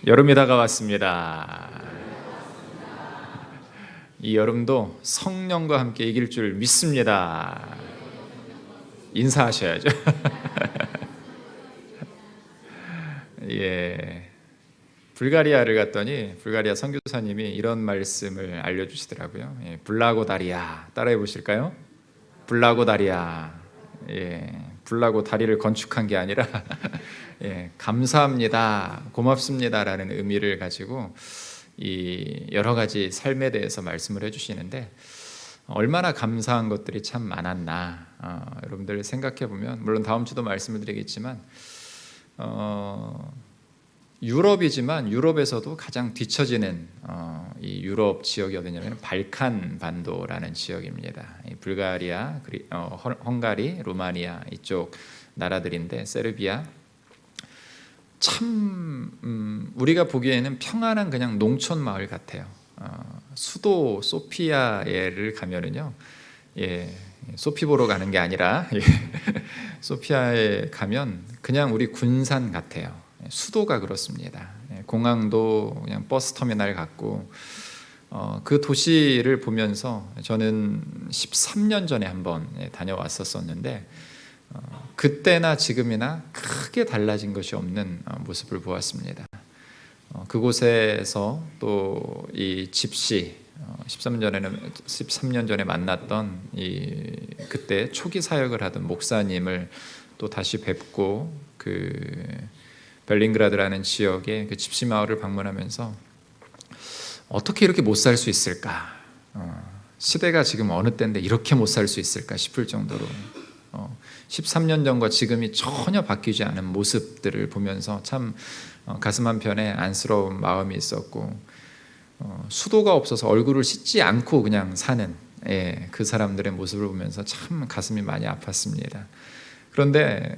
여름이 다가왔습니다. 이 여름도 성령과 함께 이길 줄 믿습니다. 인사하셔야죠. 예. 불가리아를 갔더니 불가리아 선교사님이 이런 말씀을 알려주시더라고요. 예, 불라고 다리야. 따라해 보실까요? 불라고 다리야. 예, 불라고 다리를 건축한 게 아니라 예, 감사합니다, 고맙습니다라는 의미를 가지고 이 여러 가지 삶에 대해서 말씀을 해주시는데 얼마나 감사한 것들이 참 많았나 여러분들 생각해 보면, 물론 다음 주도 말씀을 드리겠지만 유럽이지만 유럽에서도 가장 뒤처지는 이 유럽 지역이 어디냐면 발칸 반도라는 지역입니다. 불가리아, 헝가리, 루마니아 이쪽 나라들인데 세르비아, 참 우리가 보기에는 평안한 그냥 농촌 마을 같아요. 수도 소피아에를 가면은요, 예, 소피 보러 가는 게 아니라 예, 소피아에 가면 그냥 우리 군산 같아요. 수도가 그렇습니다. 공항도 그냥 버스 터미널 같고, 그 도시를 보면서 저는 13년 전에 한번 다녀왔었는데 그때나 지금이나 크게 달라진 것이 없는 모습을 보았습니다. 그곳에서 또 이 집시 13년 전에 만났던 이 그때 초기 사역을 하던 목사님을 또 다시 뵙고, 그 벨링그라드라는 지역의 그 집시 마을을 방문하면서 어떻게 이렇게 못 살 수 있을까? 시대가 지금 어느 때인데 이렇게 못 살 수 있을까 싶을 정도로 13년 전과 지금이 전혀 바뀌지 않은 모습들을 보면서 참 가슴 한편에 안쓰러운 마음이 있었고, 수도가 없어서 얼굴을 씻지 않고 그냥 사는 그 사람들의 모습을 보면서 참 가슴이 많이 아팠습니다. 그런데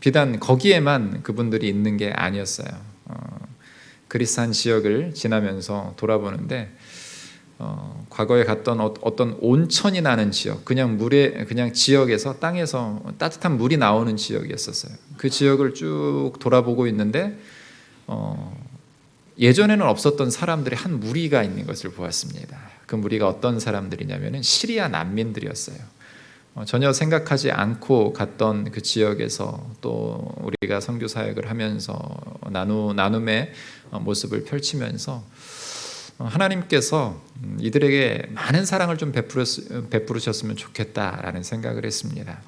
비단 거기에만 그분들이 있는 게 아니었어요. 그리스 한 지역을 지나면서 돌아보는데 과거에 갔던 어떤 온천이 나는 지역, 그냥 지역에서 땅에서 따뜻한 물이 나오는 지역이었었어요. 그 지역을 쭉 돌아보고 있는데 예전에는 없었던 사람들의 한 무리가 있는 것을 보았습니다. 그 무리가 어떤 사람들이냐면은 시리아 난민들이었어요. 전혀 생각하지 않고 갔던 그 지역에서 또 우리가 선교 사역을 하면서 나눔의 모습을 펼치면서 하나님께서 이들에게 많은 사랑을 좀 베푸르셨으면 좋겠다라는 생각을 했습니다.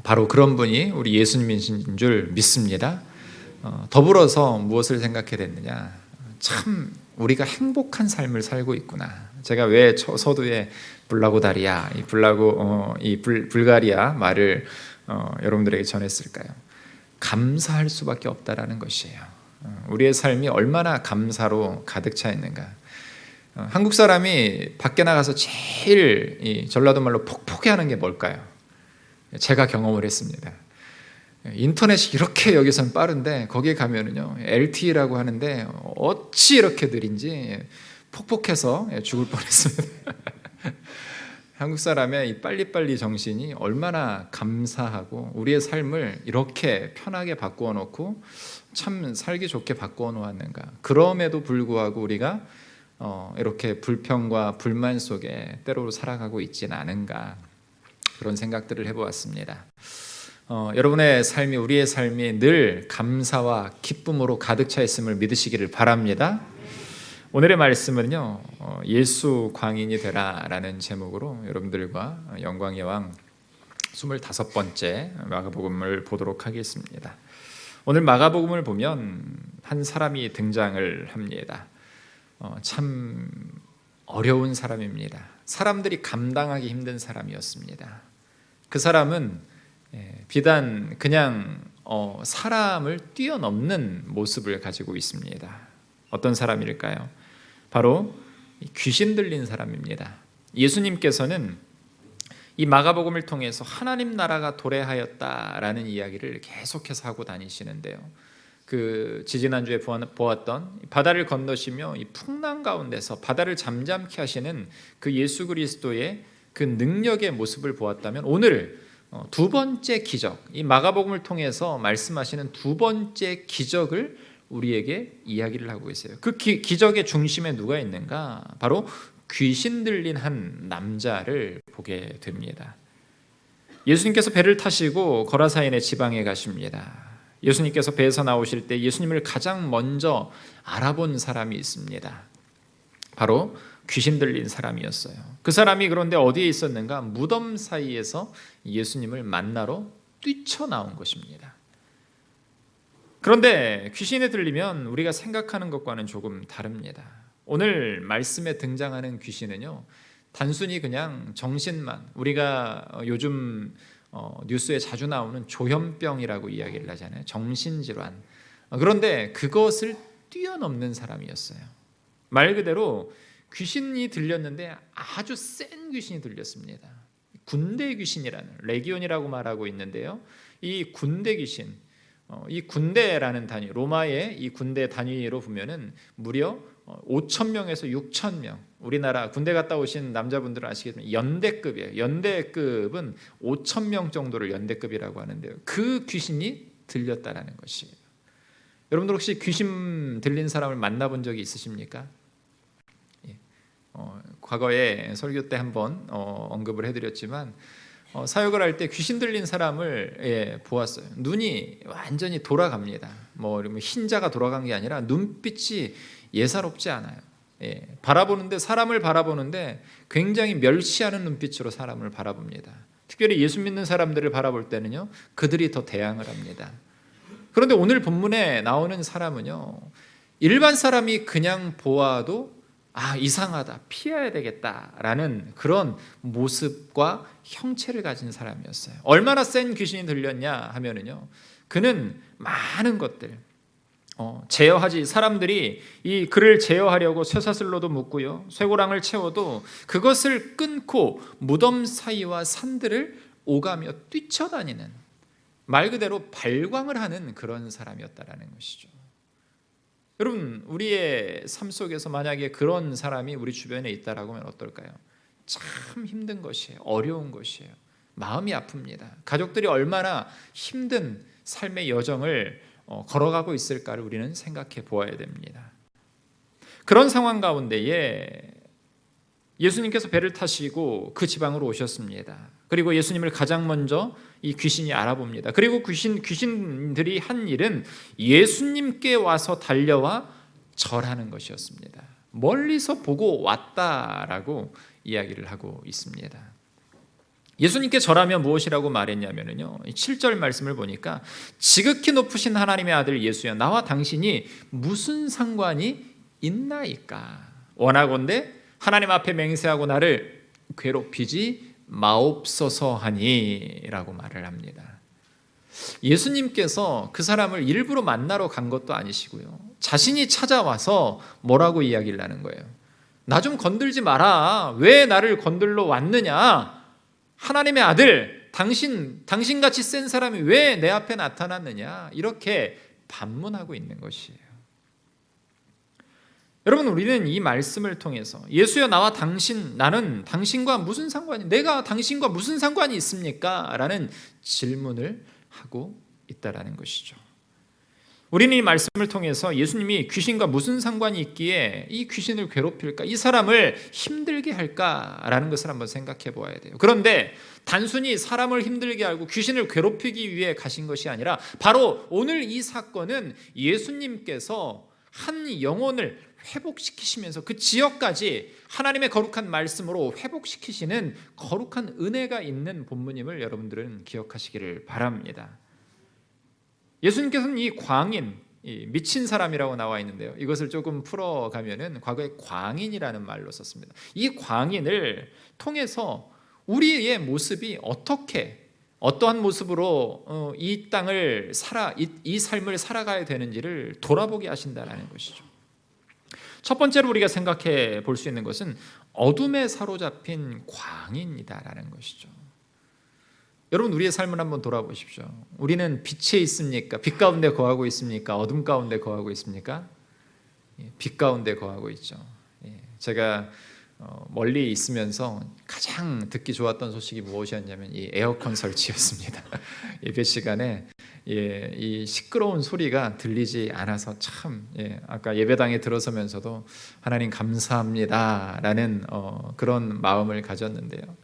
바로 그런 분이 우리 예수님이신 줄 믿습니다. 더불어서 무엇을 생각해야 됐느냐, 참 우리가 행복한 삶을 살고 있구나. 제가 왜 서두에 불라고다리아, 불가리아 말을 여러분들에게 전했을까요? 감사할 수밖에 없다라는 것이에요. 우리의 삶이 얼마나 감사로 가득 차 있는가. 한국 사람이 밖에 나가서 제일 이 전라도 말로 폭포해하는 게 뭘까요? 제가 경험을 했습니다. 인터넷이 이렇게 여기선 빠른데 거기에 가면은요 LTE라고 하는데 어찌 이렇게 느린지 폭폭해서 죽을 뻔했습니다. 한국 사람의 이 빨리빨리 정신이 얼마나 감사하고 우리의 삶을 이렇게 편하게 바꾸어 놓고 참 살기 좋게 바꾸어 놓았는가. 그럼에도 불구하고 우리가 이렇게 불평과 불만 속에 때로 살아가고 있지는 않은가, 그런 생각들을 해보았습니다. 여러분의 삶이, 우리의 삶이 늘 감사와 기쁨으로 가득 차 있음을 믿으시기를 바랍니다. 오늘의 말씀은요, 예수 광인이 되라라는 제목으로 여러분들과 영광의 왕 25번째 마가복음을 보도록 하겠습니다. 오늘 마가복음을 보면 한 사람이 등장을 합니다. 참 어려운 사람입니다. 사람들이 감당하기 힘든 사람이었습니다. 그 사람은 비단 그냥 사람을 뛰어넘는 모습을 가지고 있습니다. 어떤 사람일까요? 바로 귀신 들린 사람입니다. 예수님께서는 이 마가복음을 통해서 하나님 나라가 도래하였다라는 이야기를 계속해서 하고 다니시는데요, 그 지지난주에 보았던 바다를 건너시며 이 풍랑 가운데서 바다를 잠잠케 하시는 그 예수 그리스도의 그 능력의 모습을 보았다면, 오늘 두 번째 기적, 이 마가복음을 통해서 말씀하시는 두 번째 기적을 우리에게 이야기를 하고 있어요. 그 기적의 중심에 누가 있는가? 바로 귀신 들린 한 남자를 보게 됩니다. 예수님께서 배를 타시고 거라사인의 지방에 가십니다. 예수님께서 배에서 나오실 때 예수님을 가장 먼저 알아본 사람이 있습니다. 바로 귀신 들린 사람이었어요. 그 사람이 그런데 어디에 있었는가? 무덤 사이에서 예수님을 만나러 뛰쳐나온 것입니다. 그런데 귀신에 들리면 우리가 생각하는 것과는 조금 다릅니다. 오늘 말씀에 등장하는 귀신은요, 단순히 그냥 정신만, 우리가 요즘 뉴스에 자주 나오는 조현병이라고 이야기를 하잖아요. 정신질환. 그런데 그것을 뛰어넘는 사람이었어요. 말 그대로 귀신이 들렸는데 아주 센 귀신이 들렸습니다. 군대 귀신이라는, 레기온이라고 말하고 있는데요, 이 군대 귀신, 이 군대라는 단위, 로마의 이 군대 단위로 보면은 무려 5,000명에서 6,000명. 우리나라 군대 갔다 오신 남자분들은 아시겠지만 연대급이에요. 연대급은 5,000명 정도를 연대급이라고 하는데요. 그 귀신이 들렸다라는 것이에요. 여러분들 혹시 귀신 들린 사람을 만나본 적이 있으십니까? 과거에 설교 때 한번 언급을 해드렸지만 사역을 할 때 귀신 들린 사람을 보았어요. 눈이 완전히 돌아갑니다. 뭐 흰자가 돌아간 게 아니라 눈빛이 예사롭지 않아요. 바라보는데, 사람을 바라보는데 굉장히 멸시하는 눈빛으로 사람을 바라봅니다. 특별히 예수 믿는 사람들을 바라볼 때는요, 그들이 더 대항을 합니다. 그런데 오늘 본문에 나오는 사람은요, 일반 사람이 그냥 보아도 이상하다, 피해야 되겠다라는 그런 모습과 형체를 가진 사람이었어요. 얼마나 센 귀신이 들렸냐 하면은요, 그는 많은 것들 제어하지, 사람들이 이 그를 제어하려고 쇠사슬로도 묶고요, 쇠고랑을 채워도 그것을 끊고 무덤 사이와 산들을 오가며 뛰쳐다니는, 말 그대로 발광을 하는 그런 사람이었다라는 것이죠. 여러분, 우리의 삶 속에서 만약에 그런 사람이 우리 주변에 있다라고 하면 어떨까요? 참 힘든 것이에요. 어려운 것이에요. 마음이 아픕니다. 가족들이 얼마나 힘든 삶의 여정을 걸어가고 있을까를 우리는 생각해 보아야 됩니다. 그런 상황 가운데에 예수님께서 배를 타시고 그 지방으로 오셨습니다. 그리고 예수님을 가장 먼저 이 귀신이 알아봅니다. 그리고 귀신들이 한 일은 예수님께 와서 달려와 절하는 것이었습니다. 멀리서 보고 왔다라고 이야기를 하고 있습니다. 예수님께 절하며 무엇이라고 말했냐면요, 7절 말씀을 보니까 지극히 높으신 하나님의 아들 예수여, 나와 당신이 무슨 상관이 있나이까? 원하건대 하나님 앞에 맹세하고 나를 괴롭히지 마옵소서 하니라고 말을 합니다. 예수님께서 그 사람을 일부러 만나러 간 것도 아니시고요, 자신이 찾아와서 뭐라고 이야기를 하는 거예요? 나 좀 건들지 마라. 왜 나를 건들러 왔느냐? 하나님의 아들, 당신같이 센 사람이 왜 내 앞에 나타났느냐? 이렇게 반문하고 있는 것이에요. 여러분, 우리는 이 말씀을 통해서 예수여, 나와 나는 당신과 무슨 상관이, 내가 당신과 무슨 상관이 있습니까? 라는 질문을 하고 있다라는 것이죠. 우리는 이 말씀을 통해서 예수님이 귀신과 무슨 상관이 있기에 이 귀신을 괴롭힐까, 이 사람을 힘들게 할까라는 것을 한번 생각해 보아야 돼요. 그런데 단순히 사람을 힘들게 하고 귀신을 괴롭히기 위해 가신 것이 아니라, 바로 오늘 이 사건은 예수님께서 한 영혼을 회복시키시면서 그 지역까지 하나님의 거룩한 말씀으로 회복시키시는 거룩한 은혜가 있는 본문임을 여러분들은 기억하시기를 바랍니다. 예수님께서는 이 광인, 이 미친 사람이라고 나와 있는데요, 이것을 조금 풀어가면은 과거에 광인이라는 말로 썼습니다. 이 광인을 통해서 우리의 모습이 어떠한 모습으로 이 땅을 이 삶을 살아가야 되는지를 돌아보게 하신다는 것이죠. 첫 번째로 우리가 생각해 볼 수 있는 것은 어둠에 사로잡힌 광인이다라는 것이죠. 여러분, 우리의 삶을 한번 돌아보십시오. 우리는 빛에 있습니까? 빛 가운데 거하고 있습니까? 어둠 가운데 거하고 있습니까? 빛 가운데 거하고 있죠. 제가 멀리 있으면서 가장 듣기 좋았던 소식이 무엇이었냐면 이 에어컨 설치였습니다. 예배 시간에 이 시끄러운 소리가 들리지 않아서 참 아까 예배당에 들어서면서도 하나님 감사합니다라는 그런 마음을 가졌는데요.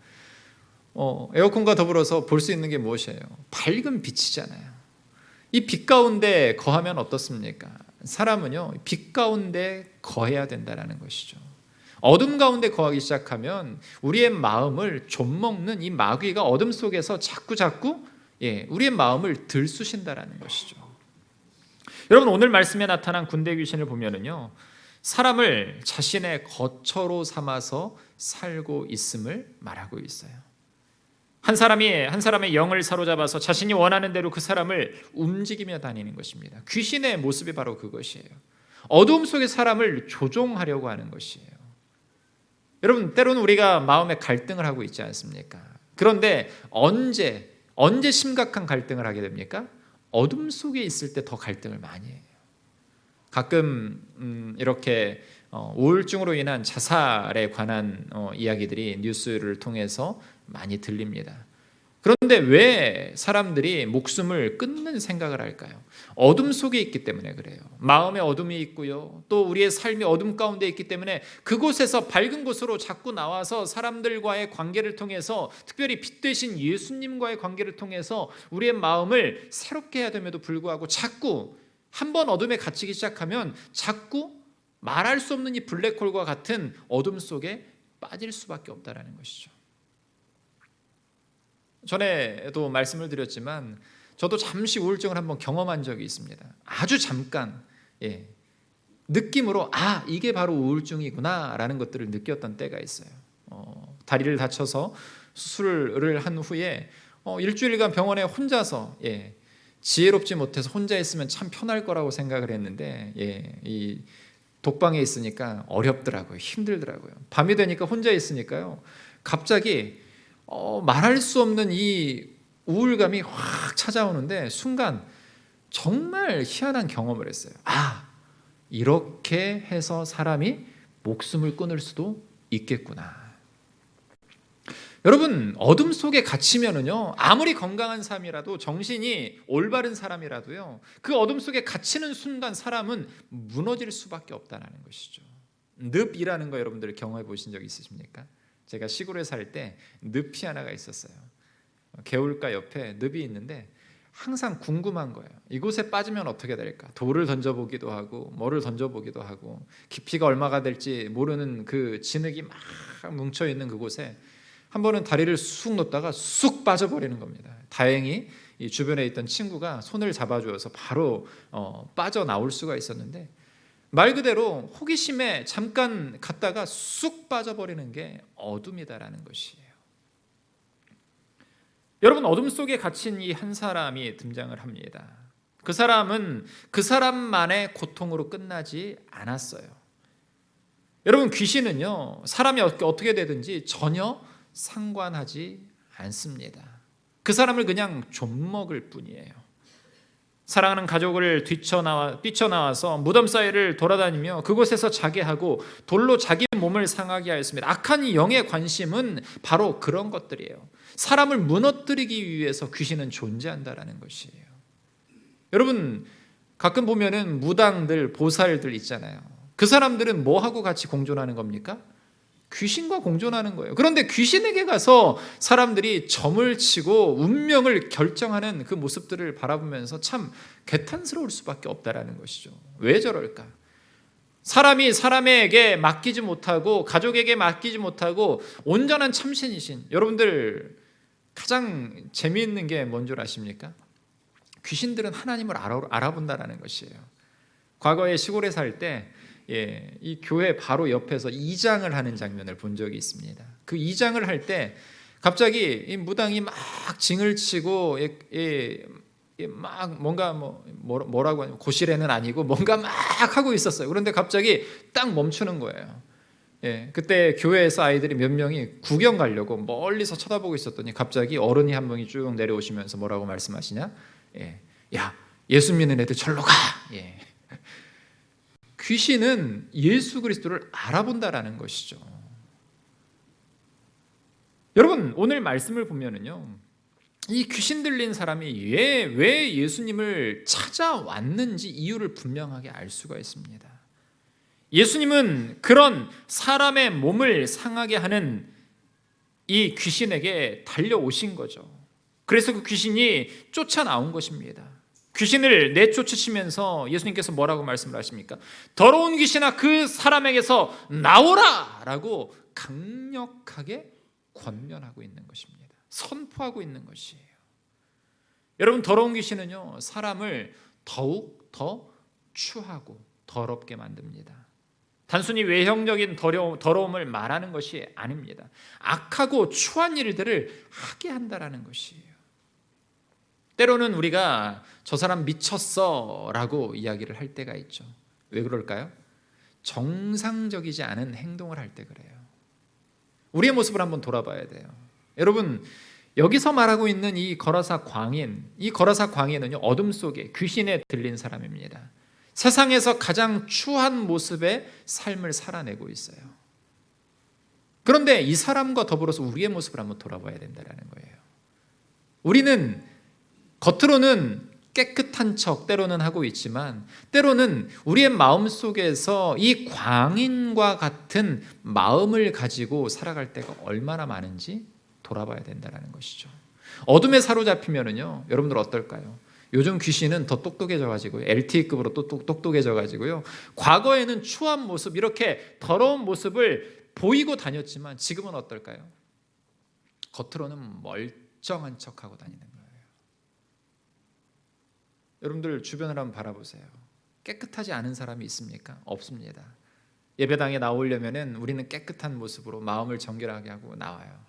에어컨과 더불어서 볼 수 있는 게 무엇이에요? 밝은 빛이잖아요. 이 빛 가운데 거하면 어떻습니까? 사람은요, 빛 가운데 거해야 된다는 것이죠. 어둠 가운데 거하기 시작하면 우리의 마음을 좀먹는 이 마귀가 어둠 속에서 자꾸 우리의 마음을 들쑤신다라는 것이죠. 여러분, 오늘 말씀에 나타난 군대 귀신을 보면은요, 사람을 자신의 거처로 삼아서 살고 있음을 말하고 있어요. 한 사람의 영을 사로잡아서 자신이 원하는 대로 그 사람을 움직이며 다니는 것입니다. 귀신의 모습이 바로 그것이에요. 어두움 속의 사람을 조종하려고 하는 것이에요. 여러분, 때로는 우리가 마음에 갈등을 하고 있지 않습니까? 그런데 언제 심각한 갈등을 하게 됩니까? 어둠 속에 있을 때 더 갈등을 많이 해요. 가끔 이렇게 우울증으로 인한 자살에 관한 이야기들이 뉴스를 통해서 많이 들립니다. 그런데 왜 사람들이 목숨을 끊는 생각을 할까요? 어둠 속에 있기 때문에 그래요. 마음에 어둠이 있고요. 또 우리의 삶이 어둠 가운데 있기 때문에 그곳에서 밝은 곳으로 자꾸 나와서 사람들과의 관계를 통해서, 특별히 빛 되신 예수님과의 관계를 통해서 우리의 마음을 새롭게 해야 됨에도 불구하고 자꾸 한번 어둠에 갇히기 시작하면 자꾸 말할 수 없는 이 블랙홀과 같은 어둠 속에 빠질 수밖에 없다는 것이죠. 전에도 말씀을 드렸지만 저도 잠시 우울증을 한번 경험한 적이 있습니다. 아주 잠깐 느낌으로 이게 바로 우울증이구나 라는 것들을 느꼈던 때가 있어요. 다리를 다쳐서 수술을 한 후에 일주일간 병원에 혼자서 지혜롭지 못해서 혼자 있으면 참 편할 거라고 생각을 했는데 이 독방에 있으니까 어렵더라고요. 힘들더라고요. 밤이 되니까 혼자 있으니까요, 갑자기 말할 수 없는 이 우울감이 확 찾아오는데 순간 정말 희한한 경험을 했어요. 이렇게 해서 사람이 목숨을 끊을 수도 있겠구나. 여러분, 어둠 속에 갇히면은요, 아무리 건강한 사람이라도, 정신이 올바른 사람이라도요, 그 어둠 속에 갇히는 순간 사람은 무너질 수밖에 없다는 것이죠. 늪이라는 거 여러분들 경험해 보신 적 있으십니까? 제가 시골에 살 때 늪이 하나가 있었어요. 개울가 옆에 늪이 있는데 항상 궁금한 거예요. 이곳에 빠지면 어떻게 될까? 돌을 던져보기도 하고 뭐를 던져보기도 하고, 깊이가 얼마가 될지 모르는 그 진흙이 막 뭉쳐있는 그곳에 한 번은 다리를 쑥 놓다가 쑥 빠져버리는 겁니다. 다행히 이 주변에 있던 친구가 손을 잡아주어서 바로 빠져나올 수가 있었는데, 말 그대로 호기심에 잠깐 갔다가 쑥 빠져버리는 게 어둠이다라는 것이에요. 여러분, 어둠 속에 갇힌 이 한 사람이 등장을 합니다. 그 사람은 그 사람만의 고통으로 끝나지 않았어요. 여러분, 귀신은요, 사람이 어떻게 되든지 전혀 상관하지 않습니다. 그 사람을 그냥 좀먹을 뿐이에요. 사랑하는 가족을 뛰쳐나와서 무덤 사이를 돌아다니며 그곳에서 자게 하고 돌로 자기 몸을 상하게 하였습니다. 악한 이 영의 관심은 바로 그런 것들이에요. 사람을 무너뜨리기 위해서 귀신은 존재한다라는 것이에요. 여러분, 가끔 보면은 무당들, 보살들 있잖아요. 그 사람들은 뭐하고 같이 공존하는 겁니까? 귀신과 공존하는 거예요. 그런데 귀신에게 가서 사람들이 점을 치고 운명을 결정하는 그 모습들을 바라보면서 참 개탄스러울 수밖에 없다라는 것이죠. 왜 저럴까? 사람이 사람에게 맡기지 못하고, 가족에게 맡기지 못하고, 온전한 참신이신 여러분들, 가장 재미있는 게 뭔 줄 아십니까? 귀신들은 하나님을 알아본다라는 것이에요. 과거에 시골에 살 때 이 교회 바로 옆에서 이장을 하는 장면을 본 적이 있습니다. 그 이장을 할 때 갑자기 이 무당이 막 징을 치고 막 뭔가 뭐라고 하냐면 고시래는 아니고 뭔가 막 하고 있었어요. 그런데 갑자기 딱 멈추는 거예요. 그때 교회에서 아이들이 몇 명이 구경 가려고 멀리서 쳐다보고 있었더니 갑자기 어른이 한 명이 쭉 내려오시면서 뭐라고 말씀하시냐? 야, 예수 믿는 애들 절로 가. 귀신은 예수 그리스도를 알아본다라는 것이죠. 여러분, 오늘 말씀을 보면은요, 이 귀신 들린 사람이 왜 예수님을 찾아왔는지 이유를 분명하게 알 수가 있습니다. 예수님은 그런 사람의 몸을 상하게 하는 이 귀신에게 달려오신 거죠. 그래서 그 귀신이 쫓아나온 것입니다. 귀신을 내쫓으시면서 예수님께서 뭐라고 말씀을 하십니까? 더러운 귀신아, 그 사람에게서 나오라! 라고 강력하게 권면하고 있는 것입니다. 선포하고 있는 것이에요. 여러분, 더러운 귀신은요, 사람을 더욱 더 추하고 더럽게 만듭니다. 단순히 외형적인 더러움을 말하는 것이 아닙니다. 악하고 추한 일들을 하게 한다라는 것이에요. 때로는 우리가 저 사람 미쳤어 라고 이야기를 할 때가 있죠. 왜 그럴까요? 정상적이지 않은 행동을 할 때 그래요. 우리의 모습을 한번 돌아봐야 돼요. 여러분, 여기서 말하고 있는 이 거라사 광인은요, 어둠 속에 귀신에 들린 사람입니다. 세상에서 가장 추한 모습의 삶을 살아내고 있어요. 그런데 이 사람과 더불어서 우리의 모습을 한번 돌아봐야 된다는 거예요. 우리는 겉으로는 깨끗한 척 때로는 하고 있지만, 때로는 우리의 마음속에서 이 광인과 같은 마음을 가지고 살아갈 때가 얼마나 많은지 돌아봐야 된다는 것이죠. 어둠에 사로잡히면은요, 여러분들 어떨까요? 요즘 귀신은 더 똑똑해져가지고 LTE급으로 또 똑똑해져가지고요, 과거에는 추한 모습, 이렇게 더러운 모습을 보이고 다녔지만 지금은 어떨까요? 겉으로는 멀쩡한 척하고 다니는 거예요. 여러분들 주변을 한번 바라보세요. 깨끗하지 않은 사람이 있습니까? 없습니다. 예배당에 나오려면은 우리는 깨끗한 모습으로 마음을 정결하게 하고 나와요.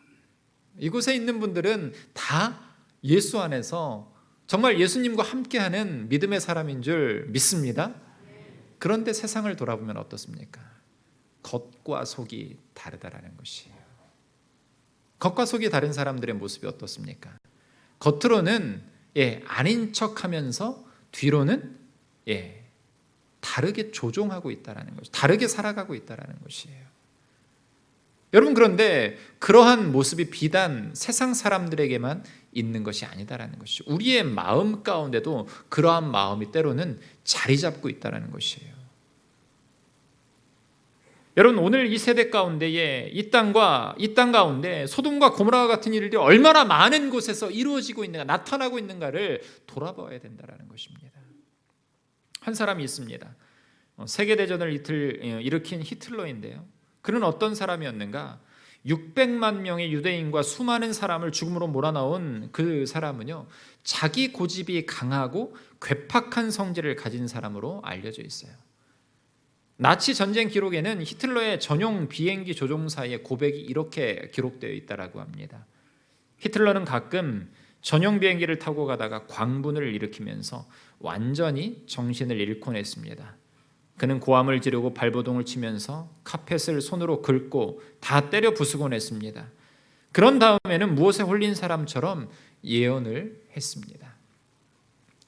이곳에 있는 분들은 다 예수 안에서 정말 예수님과 함께하는 믿음의 사람인 줄 믿습니다. 그런데 세상을 돌아보면 어떻습니까? 겉과 속이 다르다라는 것이에요. 겉과 속이 다른 사람들의 모습이 어떻습니까? 겉으로는 아닌 척하면서 뒤로는 다르게 조종하고 있다라는 것이, 다르게 살아가고 있다라는 것이에요. 여러분, 그런데 그러한 모습이 비단 세상 사람들에게만 있는 것이 아니다라는 것이죠. 우리의 마음 가운데도 그러한 마음이 때로는 자리 잡고 있다라는 것이에요. 여러분, 오늘 이 세대 가운데에 이 땅 가운데 소돔과 고모라와 같은 일들이 얼마나 많은 곳에서 이루어지고 있는가, 나타나고 있는가를 돌아봐야 된다라는 것입니다. 한 사람이 있습니다. 세계대전을 일으킨 히틀러인데요. 그는 어떤 사람이었는가? 600만 명의 유대인과 수많은 사람을 죽음으로 몰아넣은 그 사람은요, 자기 고집이 강하고 괴팍한 성질을 가진 사람으로 알려져 있어요. 나치 전쟁 기록에는 히틀러의 전용 비행기 조종사의 고백이 이렇게 기록되어 있다라고 합니다. 히틀러는 가끔 전용 비행기를 타고 가다가 광분을 일으키면서 완전히 정신을 잃곤 했습니다. 그는 고함을 지르고 발버둥을 치면서 카펫을 손으로 긁고 다 때려 부수곤 했습니다. 그런 다음에는 무엇에 홀린 사람처럼 예언을 했습니다.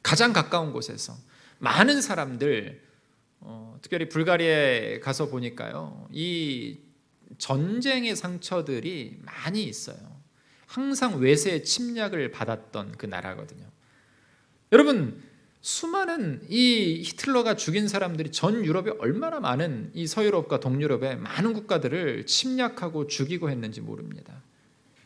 가장 가까운 곳에서 많은 사람들, 특별히 불가리아에 가서 보니까요, 이 전쟁의 상처들이 많이 있어요. 항상 외세의 침략을 받았던 그 나라거든요. 여러분, 수많은 이 히틀러가 죽인 사람들이 전 유럽에 얼마나 많은, 이 서유럽과 동유럽의 많은 국가들을 침략하고 죽이고 했는지 모릅니다.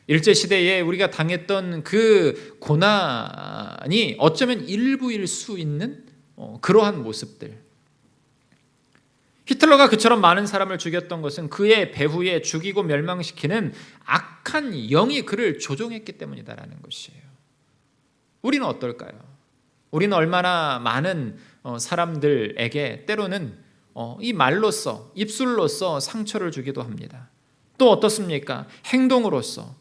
일제시대에 우리가 당했던 그 고난이 어쩌면 일부일 수 있는 그러한 모습들. 히틀러가 그처럼 많은 사람을 죽였던 것은 그의 배후에 죽이고 멸망시키는 악한 영이 그를 조종했기 때문이다라는 것이에요. 우리는 어떨까요? 우리는 얼마나 많은 사람들에게 때로는 이 말로써, 입술로써 상처를 주기도 합니다. 또 어떻습니까? 행동으로써.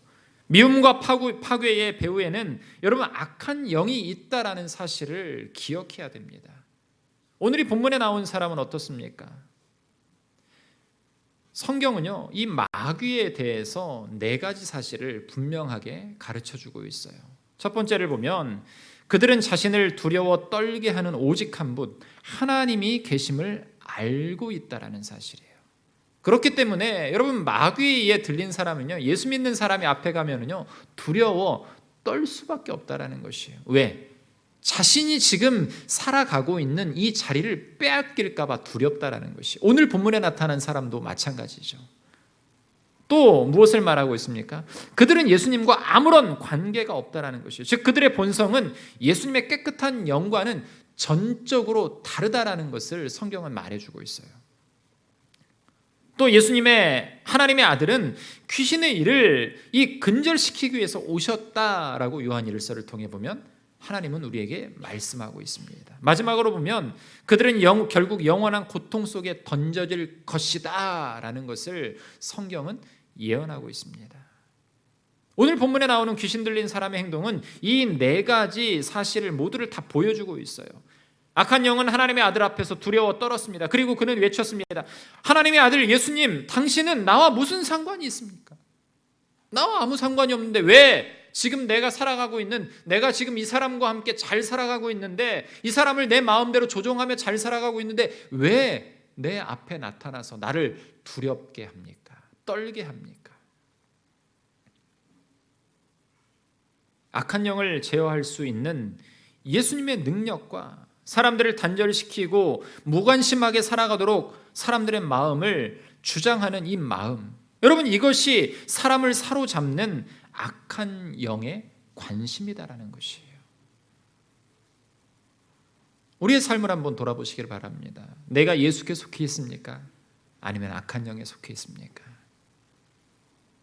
미움과 파괴의 배후에는 여러분 악한 영이 있다라는 사실을 기억해야 됩니다. 오늘 이 본문에 나온 사람은 어떻습니까? 성경은요, 이 마귀에 대해서 4가지 사실을 분명하게 가르쳐주고 있어요. 첫 번째를 보면 그들은 자신을 두려워 떨게 하는 오직 한 분, 하나님이 계심을 알고 있다라는 사실이에요. 그렇기 때문에 여러분, 마귀에 들린 사람은요, 예수 믿는 사람이 앞에 가면은요 두려워 떨 수밖에 없다라는 것이에요. 왜? 자신이 지금 살아가고 있는 이 자리를 빼앗길까 봐 두렵다라는 것이. 오늘 본문에 나타난 사람도 마찬가지죠. 또 무엇을 말하고 있습니까? 그들은 예수님과 아무런 관계가 없다라는 것이에요. 즉 그들의 본성은 예수님의 깨끗한 영과는 전적으로 다르다라는 것을 성경은 말해주고 있어요. 또 예수님의, 하나님의 아들은 귀신의 일을 근절시키기 위해서 오셨다라고 요한 1서를 통해 보면 하나님은 우리에게 말씀하고 있습니다. 마지막으로 보면 그들은 결국 영원한 고통 속에 던져질 것이다 라는 것을 성경은 예언하고 있습니다. 오늘 본문에 나오는 귀신 들린 사람의 행동은 이 네 가지 사실을 모두를 다 보여주고 있어요. 악한 영은 하나님의 아들 앞에서 두려워 떨었습니다. 그리고 그는 외쳤습니다. 하나님의 아들 예수님, 당신은 나와 무슨 상관이 있습니까? 나와 아무 상관이 없는데 왜 지금 내가 살아가고 있는, 내가 지금 이 사람과 함께 잘 살아가고 있는데, 이 사람을 내 마음대로 조종하며 잘 살아가고 있는데 왜 내 앞에 나타나서 나를 두렵게 합니까? 떨게 합니까? 악한 영을 제어할 수 있는 예수님의 능력과 사람들을 단절시키고 무관심하게 살아가도록 사람들의 마음을 주장하는 이 마음, 여러분, 이것이 사람을 사로잡는 악한 영의 관심이다라는 것이에요. 우리의 삶을 한번 돌아보시길 바랍니다. 내가 예수께 속해 있습니까? 아니면 악한 영에 속해 있습니까?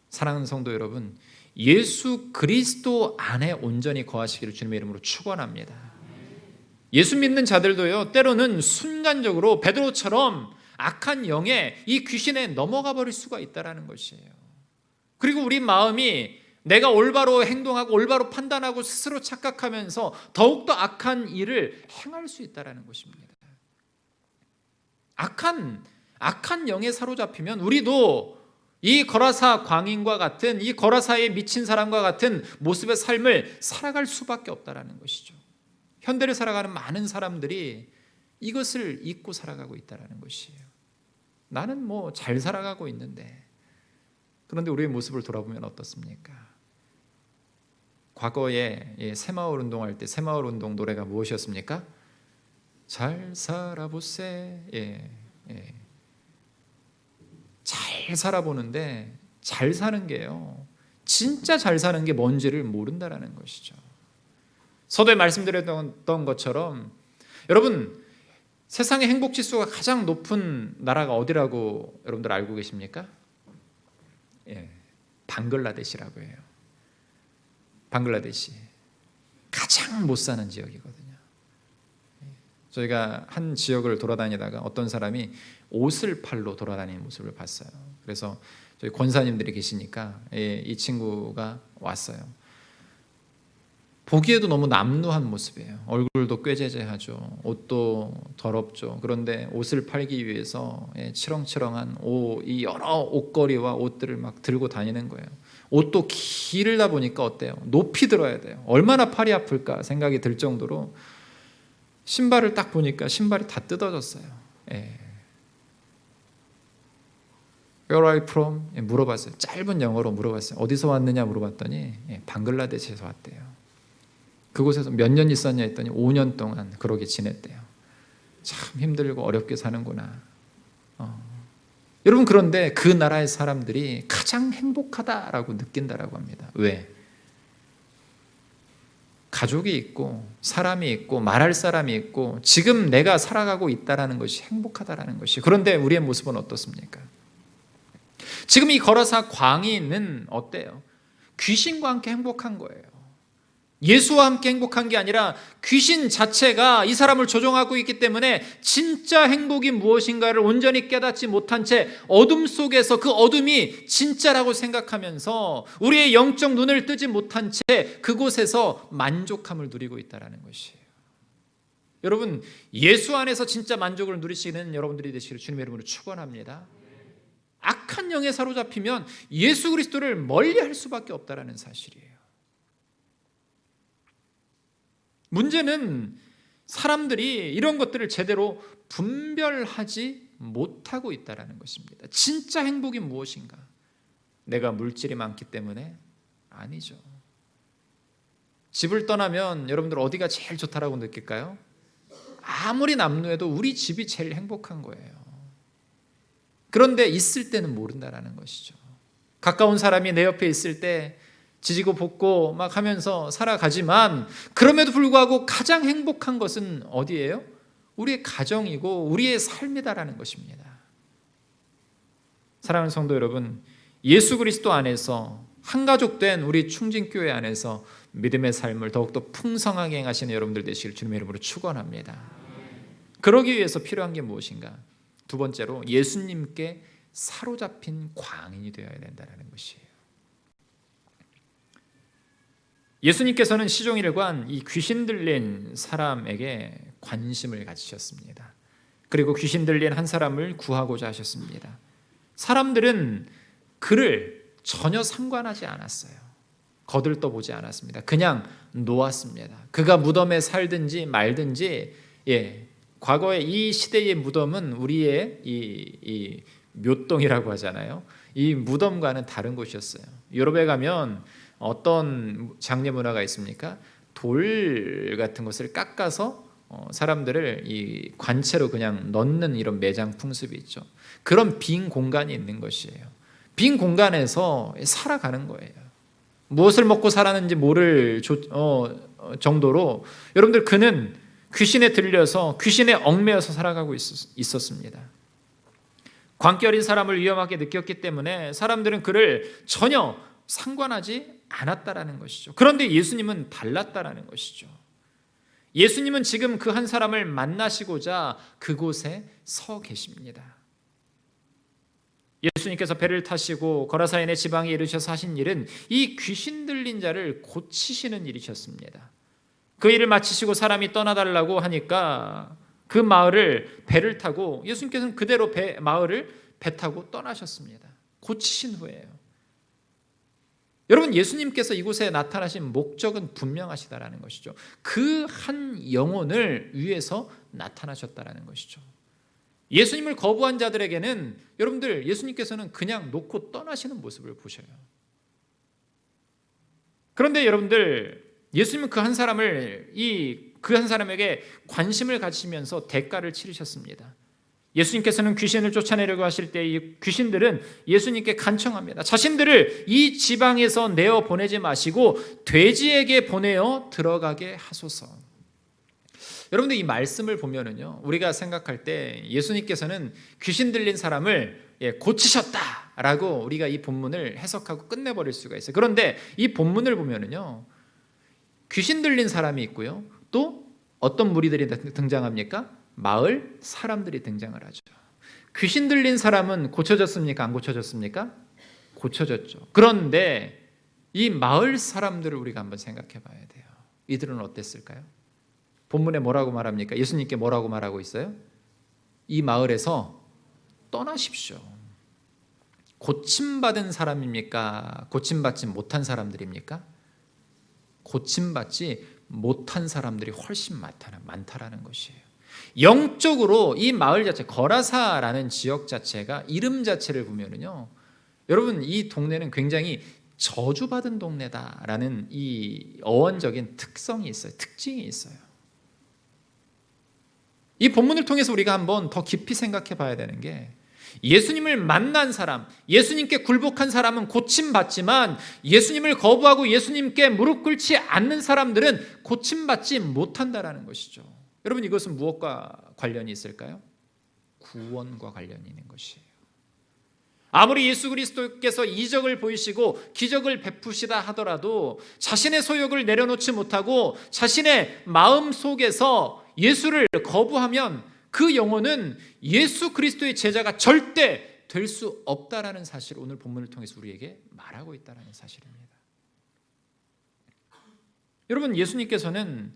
사랑하는 성도 여러분, 예수 그리스도 안에 온전히 거하시기를 주님의 이름으로 축원합니다. 예수 믿는 자들도요, 때로는 순간적으로 베드로처럼 악한 영에, 이 귀신에 넘어가 버릴 수가 있다는 것이에요. 그리고 우리 마음이 내가 올바로 행동하고 올바로 판단하고 스스로 착각하면서 더욱더 악한 일을 행할 수 있다는 것입니다. 악한 영에 사로잡히면 우리도 이 거라사 광인과 같은, 이 거라사에 미친 사람과 같은 모습의 삶을 살아갈 수밖에 없다는 것이죠. 현대를 살아가는 많은 사람들이 이것을 잊고 살아가고 있다는 것이에요. 나는 뭐 잘 살아가고 있는데, 그런데 우리의 모습을 돌아보면 어떻습니까? 과거에 새마을 운동할 때 새마을 운동 노래가 무엇이었습니까? 잘 살아보세. 잘 살아보는데 잘 사는 게요, 진짜 잘 사는 게 뭔지를 모른다라는 것이죠. 서두에 말씀드렸던 것처럼 여러분, 세상의 행복 지수가 가장 높은 나라가 어디라고 여러분들 알고 계십니까? 방글라데시라고 해요. 방글라데시 가장 못 사는 지역이거든요. 저희가 한 지역을 돌아다니다가 어떤 사람이 옷을 팔러 돌아다니는 모습을 봤어요. 그래서 저희 권사님들이 계시니까 이 친구가 왔어요. 보기에도 너무 남루한 모습이에요. 얼굴도 꾀죄죄하죠. 옷도 더럽죠. 그런데 옷을 팔기 위해서 치렁치렁한 이 여러 옷걸이와 옷들을 막 들고 다니는 거예요. 옷도 길다 보니까 어때요? 높이 들어야 돼요. 얼마나 팔이 아플까 생각이 들 정도로 신발을 딱 보니까 신발이 다 뜯어졌어요. Where are you from? 물어봤어요. 짧은 영어로 물어봤어요. 어디서 왔느냐 물어봤더니 방글라데시에서 왔대요. 그곳에서 몇 년 있었냐 했더니 5년 동안 그러게 지냈대요. 참 힘들고 어렵게 사는구나. 여러분, 그런데 그 나라의 사람들이 가장 행복하다라고 느낀다라고 합니다. 왜? 가족이 있고 사람이 있고 말할 사람이 있고 지금 내가 살아가고 있다라는 것이 행복하다라는 것이. 그런데 우리의 모습은 어떻습니까? 지금 이 거라사 광인은 어때요? 귀신과 함께 행복한 거예요. 예수와 함께 행복한 게 아니라 귀신 자체가 이 사람을 조종하고 있기 때문에 진짜 행복이 무엇인가를 온전히 깨닫지 못한 채 어둠 속에서 그 어둠이 진짜라고 생각하면서 우리의 영적 눈을 뜨지 못한 채 그곳에서 만족함을 누리고 있다는 것이에요. 여러분, 예수 안에서 진짜 만족을 누리시는 여러분들이 되시기를 주님의 이름으로 축원합니다. 악한 영에 사로잡히면 예수 그리스도를 멀리할 수밖에 없다는 사실이에요. 문제는 사람들이 이런 것들을 제대로 분별하지 못하고 있다는 것입니다. 진짜 행복이 무엇인가? 내가 물질이 많기 때문에? 아니죠. 집을 떠나면 여러분들 어디가 제일 좋다라고 느낄까요? 아무리 남루해도 우리 집이 제일 행복한 거예요. 그런데 있을 때는 모른다라는 것이죠. 가까운 사람이 내 옆에 있을 때 지지고 볶고 막 하면서 살아가지만 그럼에도 불구하고 가장 행복한 것은 어디예요? 우리의 가정이고 우리의 삶이다라는 것입니다. 사랑하는 성도 여러분, 예수 그리스도 안에서 한가족된 우리 충진교회 안에서 믿음의 삶을 더욱더 풍성하게 행하시는 여러분들 되시길 주님의 이름으로 축원합니다. 그러기 위해서 필요한 게 무엇인가? 두 번째로 예수님께 사로잡힌 광인이 되어야 된다는 것이에요. 예수님께서는 시종일관 이 귀신 들린 사람에게 관심을 가지셨습니다. 그리고 귀신 들린 한 사람을 구하고자 하셨습니다. 사람들은 그를 전혀 상관하지 않았어요. 거들떠보지 않았습니다. 그냥 놓았습니다. 그가 무덤에 살든지 말든지, 과거의 이 시대의 무덤은 우리의 이 묘동이라고 하잖아요. 이 무덤과는 다른 곳이었어요. 유럽에 가면 어떤 장례 문화가 있습니까? 돌 같은 것을 깎아서 사람들을 이 관체로 그냥 넣는 이런 매장 풍습이 있죠. 그런 빈 공간이 있는 것이에요. 빈 공간에서 살아가는 거예요. 무엇을 먹고 살았는지 모를 정도로 여러분들 그는 귀신에 들려서 귀신에 얽매여서 살아가고 있었습니다. 광결인 사람을 위험하게 느꼈기 때문에 사람들은 그를 전혀 상관하지 않았다라는 것이죠. 그런데 예수님은 달랐다라는 것이죠. 예수님은 지금 그 한 사람을 만나시고자 그곳에 서 계십니다. 예수님께서 배를 타시고 거라사인의 지방에 이르셔서 하신 일은 이 귀신 들린 자를 고치시는 일이셨습니다. 그 일을 마치시고 사람이 떠나달라고 하니까 그 마을을 배를 타고 예수님께서는 그대로 마을을 배 타고 떠나셨습니다. 고치신 후에요. 여러분, 예수님께서 이곳에 나타나신 목적은 분명하시다라는 것이죠. 그 한 영혼을 위해서 나타나셨다라는 것이죠. 예수님을 거부한 자들에게는 여러분들 예수님께서는 그냥 놓고 떠나시는 모습을 보셔요. 그런데 여러분들 예수님은 그 한 사람을 그 한 사람에게 관심을 가지시면서 대가를 치르셨습니다. 예수님께서는 귀신을 쫓아내려고 하실 때 이 귀신들은 예수님께 간청합니다. 자신들을 이 지방에서 내어 보내지 마시고 돼지에게 보내어 들어가게 하소서. 여러분들 이 말씀을 보면은요, 우리가 생각할 때 예수님께서는 귀신 들린 사람을 고치셨다라고 우리가 이 본문을 해석하고 끝내버릴 수가 있어요. 그런데 이 본문을 보면은요, 귀신 들린 사람이 있고요, 또 어떤 무리들이 등장합니까? 마을 사람들이 등장을 하죠. 귀신 들린 사람은 고쳐졌습니까? 안 고쳐졌습니까? 고쳐졌죠. 그런데 이 마을 사람들을 우리가 한번 생각해 봐야 돼요. 이들은 어땠을까요? 본문에 뭐라고 말합니까? 예수님께 뭐라고 말하고 있어요? 이 마을에서 떠나십시오. 고침받은 사람입니까? 고침받지 못한 사람들입니까? 고침받지 못한 사람들이 훨씬 많다라는 것이에요. 영적으로 이 마을 자체, 거라사라는 지역 자체가 이름 자체를 보면은요, 여러분 이 동네는 굉장히 저주받은 동네다라는 이 어원적인 특성이 있어요. 특징이 있어요. 이 본문을 통해서 우리가 한번 더 깊이 생각해 봐야 되는 게, 예수님을 만난 사람, 예수님께 굴복한 사람은 고침받지만 예수님을 거부하고 예수님께 무릎 꿇지 않는 사람들은 고침받지 못한다라는 것이죠. 여러분, 이것은 무엇과 관련이 있을까요? 구원과 관련이 있는 것이에요. 아무리 예수 그리스도께서 이적을 보이시고 기적을 베푸시다 하더라도 자신의 소욕을 내려놓지 못하고 자신의 마음 속에서 예수를 거부하면 그 영혼은 예수 그리스도의 제자가 절대 될 수 없다라는 사실을 오늘 본문을 통해서 우리에게 말하고 있다는 사실입니다. 여러분, 예수님께서는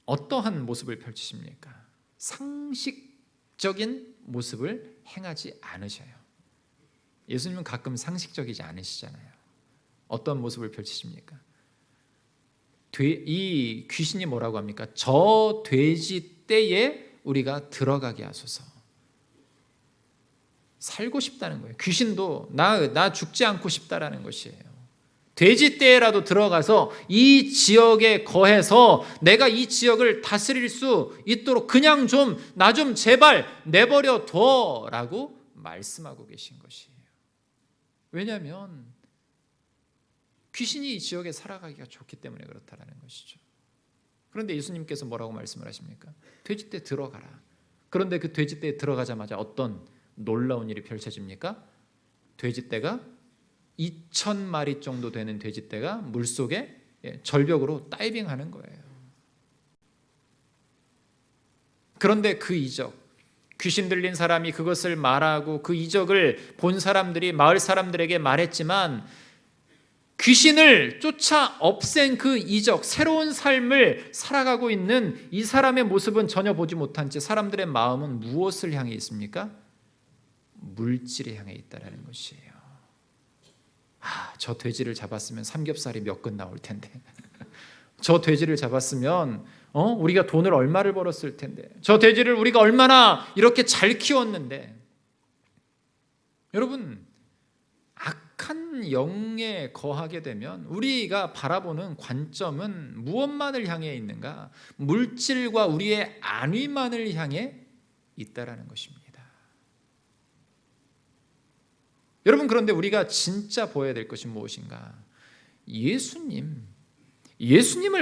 어떠한 모습을 펼치십니까? 상식적인 모습을 행하지 않으셔요. 예수님은 가끔 상식적이지 않으시잖아요. 어떤 모습을 펼치십니까? 이 귀신이 뭐라고 합니까? 저 돼지 떼에 우리가 들어가게 하소서. 살고 싶다는 거예요. 귀신도 나 죽지 않고 싶다라는 것이에요. 돼지떼라도 들어가서 이 지역에 거해서 내가 이 지역을 다스릴 수 있도록 그냥 좀 나 좀 제발 내버려 둬라고 말씀하고 계신 것이에요. 왜냐하면 귀신이 이 지역에 살아가기가 좋기 때문에 그렇다라는 것이죠. 그런데 예수님께서 뭐라고 말씀을 하십니까? 돼지떼 들어가라. 그런데 그 돼지떼에 들어가자마자 어떤 놀라운 일이 펼쳐집니까? 돼지떼가 2,000마리 정도 되는 돼지떼가 물속에 절벽으로 다이빙하는 거예요. 그런데 그 이적, 귀신 들린 사람이 그것을 말하고 그 이적을 본 사람들이 마을 사람들에게 말했지만 귀신을 쫓아 없앤 그 이적, 새로운 삶을 살아가고 있는 이 사람의 모습은 전혀 보지 못한 채 사람들의 마음은 무엇을 향해 있습니까? 물질에 향해 있다는 것이에요. 저 돼지를 잡았으면 삼겹살이 몇 근 나올 텐데, 저 돼지를 잡았으면 우리가 돈을 얼마를 벌었을 텐데, 저 돼지를 우리가 얼마나 이렇게 잘 키웠는데. 여러분, 악한 영에 거하게 되면 우리가 바라보는 관점은 무엇만을 향해 있는가? 물질과 우리의 안위만을 향해 있다라는 것입니다. 여러분, 그런데 우리가 진짜 보아야 될 것이 무엇인가? 예수님을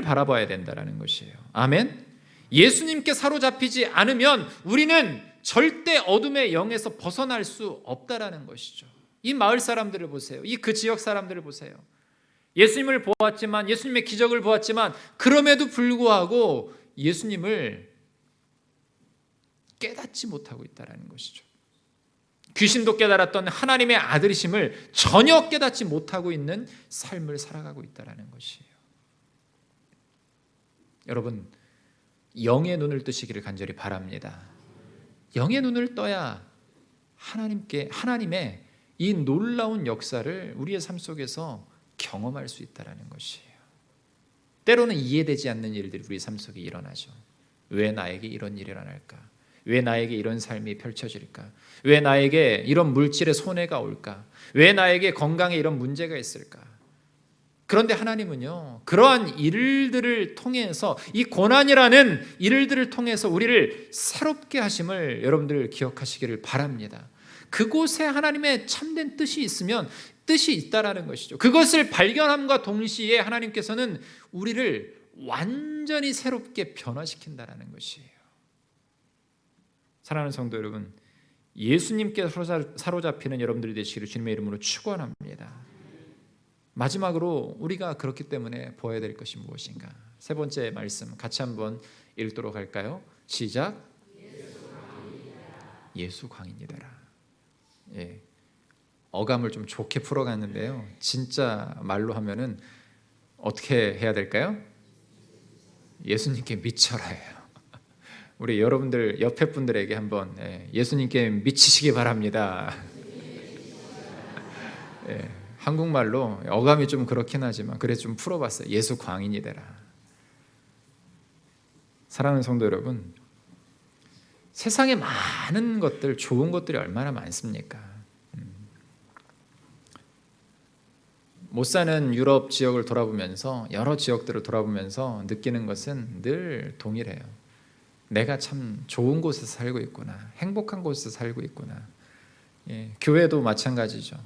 바라봐야 된다는 것이에요. 아멘. 예수님께 사로잡히지 않으면 우리는 절대 어둠의 영에서 벗어날 수 없다라는 것이죠. 이 마을 사람들을 보세요. 그 지역 사람들을 보세요. 예수님을 보았지만, 예수님의 기적을 보았지만 그럼에도 불구하고 예수님을 깨닫지 못하고 있다는 것이죠. 귀신도 깨달았던 하나님의 아들이심을 전혀 깨닫지 못하고 있는 삶을 살아가고 있다는 것이에요. 여러분, 영의 눈을 뜨시기를 간절히 바랍니다. 영의 눈을 떠야 하나님의 이 놀라운 역사를 우리의 삶 속에서 경험할 수 있다는 것이에요. 때로는 이해되지 않는 일들이 우리 삶 속에 일어나죠. 왜 나에게 이런 일이 일어날까? 왜 나에게 이런 삶이 펼쳐질까? 왜 나에게 이런 물질의 손해가 올까? 왜 나에게 건강에 이런 문제가 있을까? 그런데 하나님은요, 그러한 일들을 통해서, 이 고난이라는 일들을 통해서 우리를 새롭게 하심을 여러분들 기억하시기를 바랍니다. 그곳에 하나님의 참된 뜻이 있으면 뜻이 있다라는 것이죠. 그것을 발견함과 동시에 하나님께서는 우리를 완전히 새롭게 변화시킨다라는 것이에요. 사랑하는 성도 여러분, 예수님께 사로잡히는 여러분들이 되시기를 주님의 이름으로 축원합니다. 마지막으로 우리가 그렇기 때문에 보아야 될 것이 무엇인가? 세 번째 말씀 같이 한번 읽도록 할까요? 시작. 예수 광인이 되라. 예, 어감을 좀 좋게 풀어갔는데요, 진짜 말로 하면은 어떻게 해야 될까요? 예수님께 미쳐라예요. 우리 여러분들 옆에 분들에게 한번 예수님께 미치시기 바랍니다. 한국말로 어감이 좀 그렇긴 하지만 그래서 좀 풀어봤어요. 예수 광인이 되라. 사랑하는 성도 여러분, 세상에 많은 것들, 좋은 것들이 얼마나 많습니까? 못 사는 유럽 지역을 돌아보면서, 여러 지역들을 돌아보면서 느끼는 것은 늘 동일해요. 내가 참 좋은 곳에서 살고 있구나, 행복한 곳에서 살고 있구나. 교회도 마찬가지죠.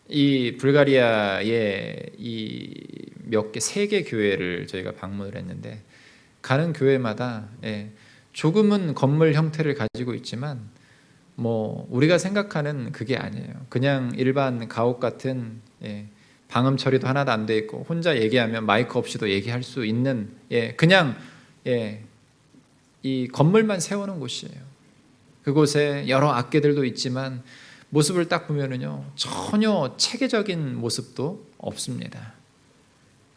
이 불가리아의 이 몇 개, 3개 교회를 저희가 방문을 했는데, 가는 교회마다 조금은 건물 형태를 가지고 있지만 뭐 우리가 생각하는 그게 아니에요. 그냥 일반 가옥 같은, 방음 처리도 하나도 안 돼 있고 혼자 얘기하면 마이크 없이도 얘기할 수 있는 그냥 이 건물만 세우는 곳이에요. 그곳에 여러 악기들도 있지만 모습을 딱 보면은요, 전혀 체계적인 모습도 없습니다.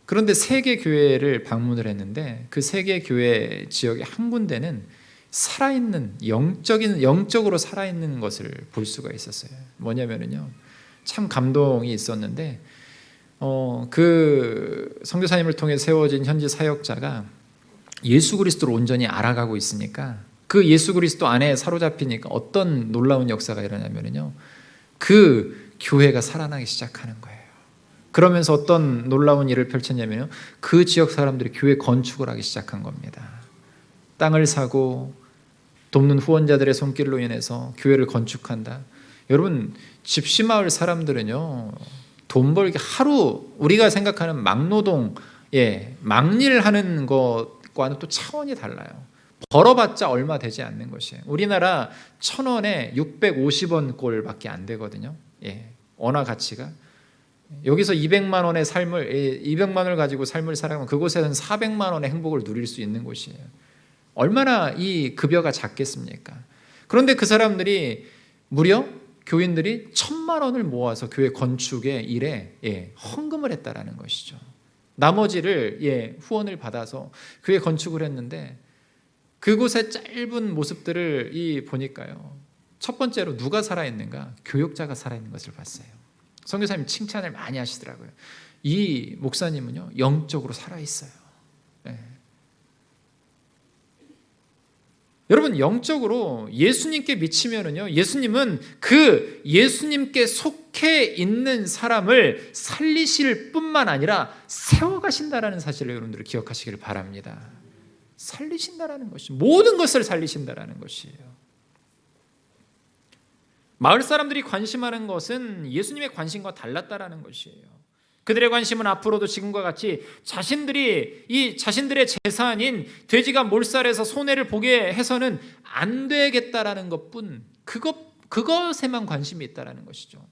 그런데 3개 교회를 방문을 했는데 그 3개 교회 지역의 한 군데는 살아있는, 영적으로 살아있는 것을 볼 수가 있었어요. 뭐냐면은요, 참 감동이 있었는데, 그 선교사님을 통해 세워진 현지 사역자가 예수 그리스도를 온전히 알아가고 있으니까 그 예수 그리스도 안에 사로잡히니까 어떤 놀라운 역사가 일어나면요, 그 교회가 살아나기 시작하는 거예요. 그러면서 어떤 놀라운 일을 펼쳤냐면요, 그 지역 사람들이 교회 건축을 하기 시작한 겁니다. 땅을 사고 돕는 후원자들의 손길로 인해서 교회를 건축한다. 여러분, 집시마을 사람들은요, 돈 벌기 하루 우리가 생각하는 막노동, 막일하는 것과는 또 차원이 달라요. 벌어봤자 얼마 되지 않는 것이에요. 우리나라 1,000원에 650원 꼴밖에 안 되거든요. 원화 가치가. 여기서 200만 원의 삶을, 200만 원을 가지고 삶을 살아가면 그곳에서는 400만 원의 행복을 누릴 수 있는 곳이에요. 얼마나 이 급여가 작겠습니까? 그런데 그 사람들이 무려 교인들이 1,000만 원을 모아서 교회 건축의 일에 헌금을 했다라는 것이죠. 나머지를 후원을 받아서 교회 건축을 했는데, 그곳의 짧은 모습들을 보니까요, 첫 번째로 누가 살아있는가? 교역자가 살아있는 것을 봤어요. 선교사님 칭찬을 많이 하시더라고요. 이 목사님은요, 영적으로 살아있어요. 여러분, 영적으로 예수님께 미치면은요, 예수님은 그 예수님께 속해 있는 사람을 살리실 뿐만 아니라 세워가신다라는 사실을 여러분들이 기억하시기를 바랍니다. 살리신다라는 것이, 모든 것을 살리신다라는 것이에요. 마을 사람들이 관심하는 것은 예수님의 관심과 달랐다라는 것이에요. 그들의 관심은 앞으로도 지금과 같이 자신들의 재산인 돼지가 몰살해서 손해를 보게 해서는 안 되겠다라는 것뿐, 그것에만 관심이 있다라는 것이죠.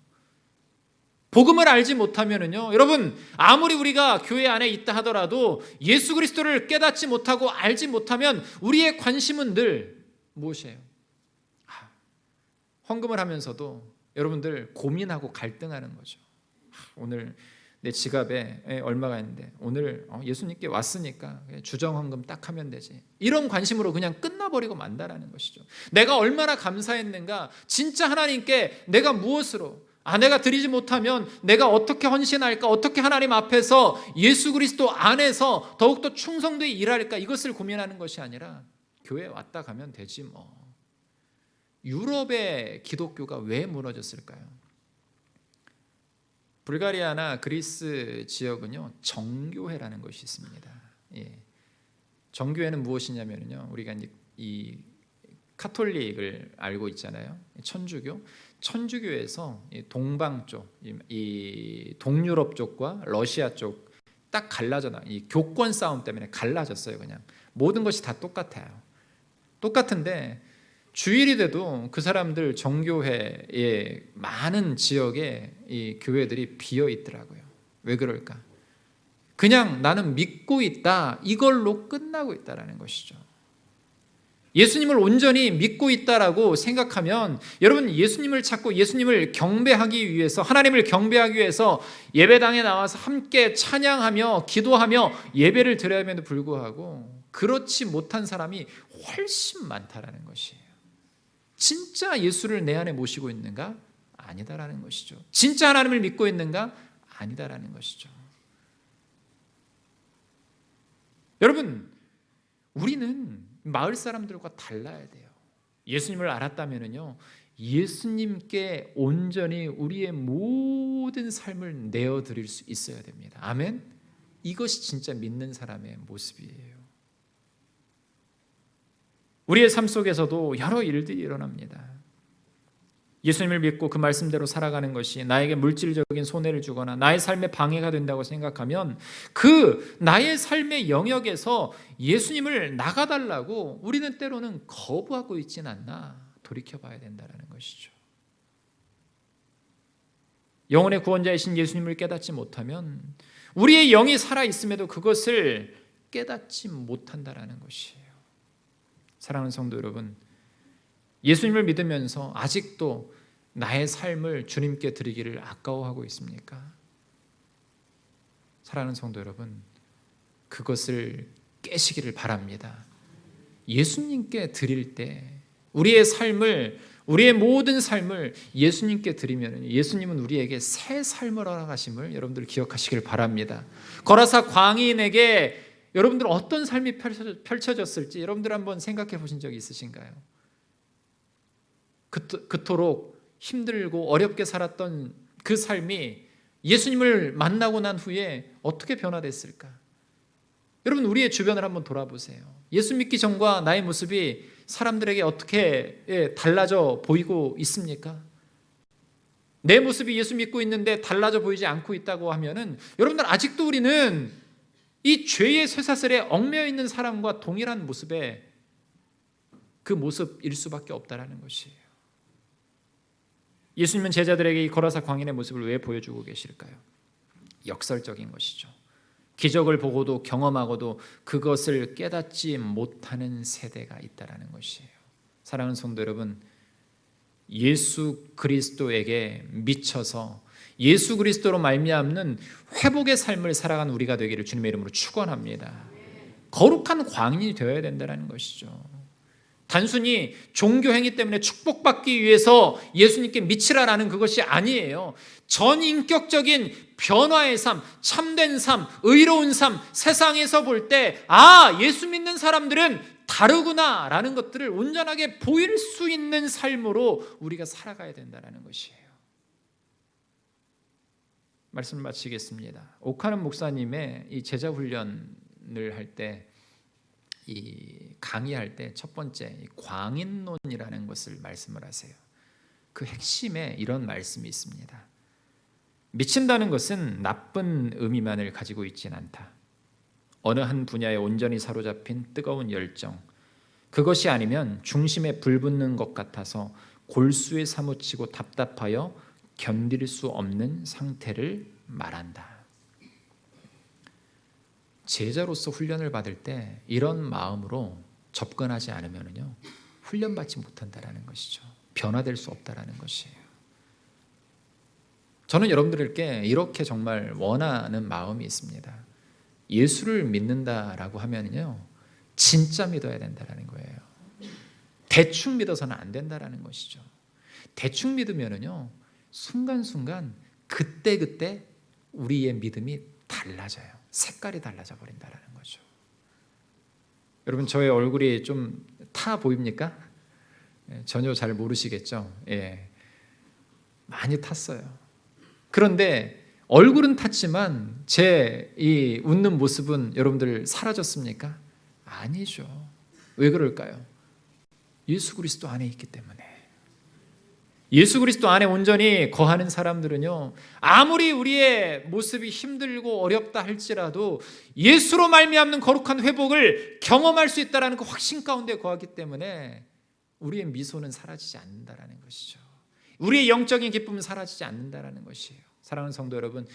복음을 알지 못하면은요, 여러분, 아무리 우리가 교회 안에 있다 하더라도 예수 그리스도를 깨닫지 못하고 알지 못하면 우리의 관심은 늘 무엇이에요? 헌금을 하면서도 여러분들 고민하고 갈등하는 거죠. 오늘 내 지갑에 얼마가 있는데 오늘 예수님께 왔으니까 주정 헌금 딱 하면 되지. 이런 관심으로 그냥 끝나버리고 만다라는 것이죠. 내가 얼마나 감사했는가, 진짜 하나님께 내가 무엇으로, 내가 드리지 못하면 내가 어떻게 헌신할까, 어떻게 하나님 앞에서 예수 그리스도 안에서 더욱더 충성되게 일할까, 이것을 고민하는 것이 아니라 교회에 왔다 가면 되지 뭐. 유럽의 기독교가 왜 무너졌을까요? 불가리아나 그리스 지역은요, 정교회라는 것이 있습니다. 정교회는 무엇이냐면요, 우리가 이제 이 카톨릭을 알고 있잖아요. 천주교에서 동방 쪽, 이 동유럽 쪽과 러시아 쪽 딱 갈라져, 이 교권 싸움 때문에 갈라졌어요. 그냥 모든 것이 다 똑같아요. 똑같은데 주일이 돼도 그 사람들 정교회의 많은 지역에 이 교회들이 비어 있더라고요. 왜 그럴까? 그냥 나는 믿고 있다, 이걸로 끝나고 있다라는 것이죠. 예수님을 온전히 믿고 있다라고 생각하면, 여러분, 예수님을 찾고 예수님을 경배하기 위해서, 하나님을 경배하기 위해서 예배당에 나와서 함께 찬양하며 기도하며 예배를 드려야에도 불구하고 그렇지 못한 사람이 훨씬 많다라는 것이에요. 진짜 예수를 내 안에 모시고 있는가? 아니다라는 것이죠. 진짜 하나님을 믿고 있는가? 아니다라는 것이죠. 여러분, 우리는 마을 사람들과 달라야 돼요. 예수님을 알았다면요, 예수님께 온전히 우리의 모든 삶을 내어드릴 수 있어야 됩니다. 아멘? 이것이 진짜 믿는 사람의 모습이에요. 우리의 삶 속에서도 여러 일들이 일어납니다. 예수님을 믿고 그 말씀대로 살아가는 것이 나에게 물질적인 손해를 주거나 나의 삶에 방해가 된다고 생각하면 그 나의 삶의 영역에서 예수님을 나가달라고 우리는 때로는 거부하고 있진 않나 돌이켜봐야 된다는 것이죠. 영혼의 구원자이신 예수님을 깨닫지 못하면 우리의 영이 살아있음에도 그것을 깨닫지 못한다는 것이에요. 사랑하는 성도 여러분, 예수님을 믿으면서 아직도 나의 삶을 주님께 드리기를 아까워하고 있습니까? 사랑하는 성도 여러분, 그것을 깨시기를 바랍니다. 예수님께 드릴 때 우리의 삶을, 우리의 모든 삶을 예수님께 드리면 예수님은 우리에게 새 삶을 허락하심을 여러분들 기억하시길 바랍니다. 거라사 광인에게 여러분들은 어떤 삶이 펼쳐졌을지 여러분들 한번 생각해 보신 적이 있으신가요? 그토록 힘들고 어렵게 살았던 그 삶이 예수님을 만나고 난 후에 어떻게 변화됐을까? 여러분, 우리의 주변을 한번 돌아보세요. 예수 믿기 전과 나의 모습이 사람들에게 어떻게 달라져 보이고 있습니까? 내 모습이 예수 믿고 있는데 달라져 보이지 않고 있다고 하면은 여러분들, 아직도 우리는 이 죄의 쇠사슬에 얽매여 있는 사람과 동일한 모습의 그 모습일 수밖에 없다라는 것이에요. 예수님은 제자들에게 이 거라사 광인의 모습을 왜 보여주고 계실까요? 역설적인 것이죠. 기적을 보고도 경험하고도 그것을 깨닫지 못하는 세대가 있다라는 것이에요. 사랑하는 성도 여러분, 예수 그리스도에게 미쳐서 예수 그리스도로 말미암는 회복의 삶을 살아가는 우리가 되기를 주님의 이름으로 축원합니다. 거룩한 광인이 되어야 된다는 것이죠. 단순히 종교 행위 때문에 축복받기 위해서 예수님께 미치라라는 그것이 아니에요. 전인격적인 변화의 삶, 참된 삶, 의로운 삶, 세상에서 볼 때 예수 믿는 사람들은 다르구나라는 것들을 온전하게 보일 수 있는 삶으로 우리가 살아가야 된다는 것이에요. 말씀을 마치겠습니다. 오카는 목사님의 이 제자 훈련을 할 때, 이 강의할 때 첫 번째 광인론이라는 것을 말씀을 하세요. 그 핵심에 이런 말씀이 있습니다. 미친다는 것은 나쁜 의미만을 가지고 있진 않다. 어느 한 분야에 온전히 사로잡힌 뜨거운 열정, 그것이 아니면 중심에 불붙는 것 같아서 골수에 사무치고 답답하여 견딜 수 없는 상태를 말한다. 제자로서 훈련을 받을 때 이런 마음으로 접근하지 않으면요, 훈련받지 못한다라는 것이죠. 변화될 수 없다라는 것이에요. 저는 여러분들께 이렇게 정말 원하는 마음이 있습니다. 예수를 믿는다라고 하면요, 진짜 믿어야 된다라는 거예요. 대충 믿어서는 안 된다라는 것이죠. 대충 믿으면요, 순간순간 그때 우리의 믿음이 달라져요. 색깔이 달라져 버린다라는 거죠. 여러분, 저의 얼굴이 좀 타 보입니까? 전혀 잘 모르시겠죠? 많이 탔어요. 그런데 얼굴은 탔지만 제 이 웃는 모습은 여러분들 사라졌습니까? 아니죠. 왜 그럴까요? 예수 그리스도 안에 있기 때문에. 예수 그리스도 안에 온전히 거하는 사람들은요, 아무리 우리의 모습이 힘들고 어렵다 할지라도 예수로 말미암는 거룩한 회복을 경험할 수 있다는 그 확신 가운데 거하기 때문에 우리의 미소는 사라지지 않는다라는 것이죠. 우리의 영적인 기쁨은 사라지지 않는다라는 것이에요. 사랑하는 성도 여러분,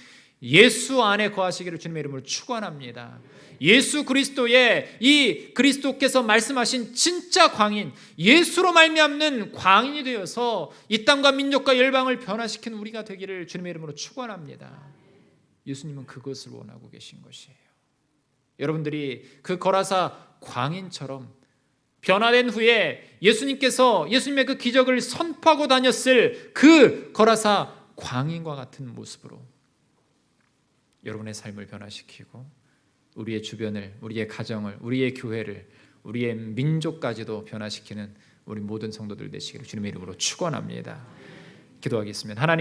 예수 안에 거하시기를 주님의 이름으로 축원합니다. 예수 그리스도의 이 그리스도께서 말씀하신 진짜 광인, 예수로 말미암는 광인이 되어서 이 땅과 민족과 열방을 변화시키는 우리가 되기를 주님의 이름으로 축원합니다. 예수님은 그것을 원하고 계신 것이에요. 여러분들이 그 거라사 광인처럼 변화된 후에 예수님의 그 기적을 선포하고 다녔을 그 거라사 광인과 같은 모습으로 여러분의 삶을 변화시키고 우리의 주변을, 우리의 가정을, 우리의 교회를, 우리의 민족까지도 변화시키는 우리 모든 성도들 되시기를 주님의 이름으로 축원합니다. 기도하겠습니다. 하나님,